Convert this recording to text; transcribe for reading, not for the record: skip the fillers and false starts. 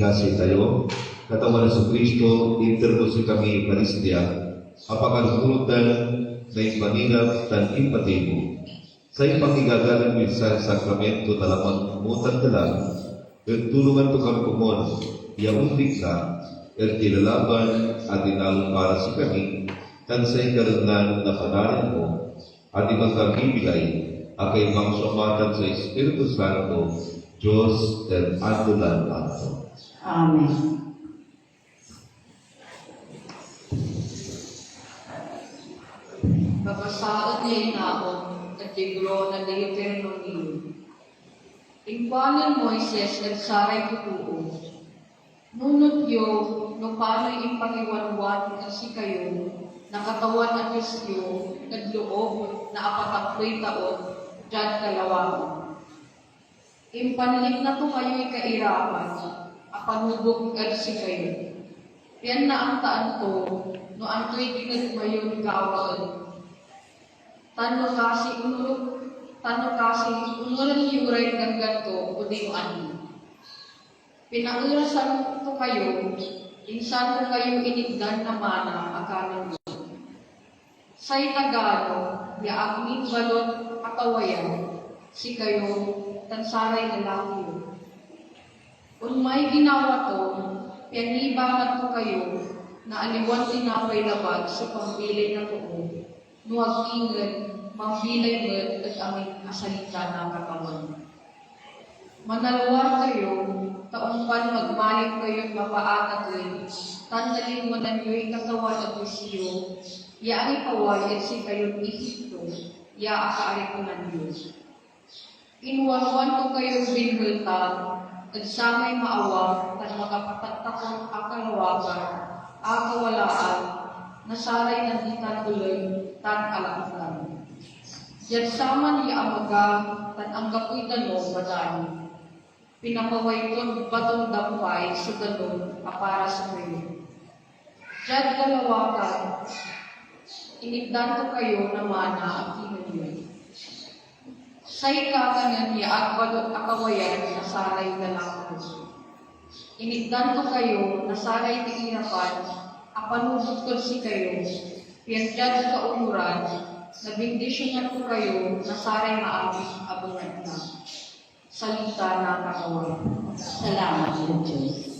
kasi tayo, katawan sa Kristo, interdosi kami Eucharistia, apakagulutan na ipaninap dan impatibo. Sa ipangigagalang sa sakramento talaman umutan dalang, tulungan to kami kumon, yaundik ka, ertilalaban at inalong para sa kami, tan sa ikarangan na panarin mo, at ipagkabibigay, akay mangsumatan sa Espiritu Santo, Diyos dan adulan ato. Amen. Babasaot niya inaon at libro na Deuteronomio. Tingpanan Moises at saray kutuo. Nunot yo, no paano'y ipangiwanwan kasi kayo, nakatawan at Diyos yo, nagloob na apatakloy taon, dyan kalawakan. Impanlik na to kayo'y kairapan, apanubog at si kayo. Yan na ang taan to, no ang to'y ginagmayon gawaan. Tano kasi unuran yuray ng ganto o di ano. Pinaurasan to kayo, insan ko kayo inigdan na mana akanan mo. Say Tagalog, yaagmin balon katawayan, si kayo, tansaray lalaki. Kung may ginawa to, pianibangan ko kayo, na aliwan tinapay labag sa pambilay na tuo. Nuwag ingin, mambilay mo at aming asalita na katawan. Manalwar kayo, taong pan magmalik kayo't mapaakatwin, tandalin mo na niyo'y katawan at visiyo, yaang ipaway at si kayo't ihito, akaari ko ng Diyos. Inuwan ko kayong binhulta, at sa may maawa, at makapataktakong akalawagan, akawalaan, nasaray ng itan uloy, tan alaklan. Diyan sama niya amaga, tan ang kapoy dano, badani. Pinapaway ko batong dampay sa dano, para sa kayo. Diyan kalawakan, inigdan ko kayo na mana at kinunyo. Sa ikakanan niya at balot akawayan, nasaray na lang ko. Inigdan ko kayo, nasaray di inapan, apanubot ko si kayo, piyandyad ka umuran, nabindisyonan ko kayo, nasaray maaming abungan na. Salita na kakawan. Salamat sa Diyos.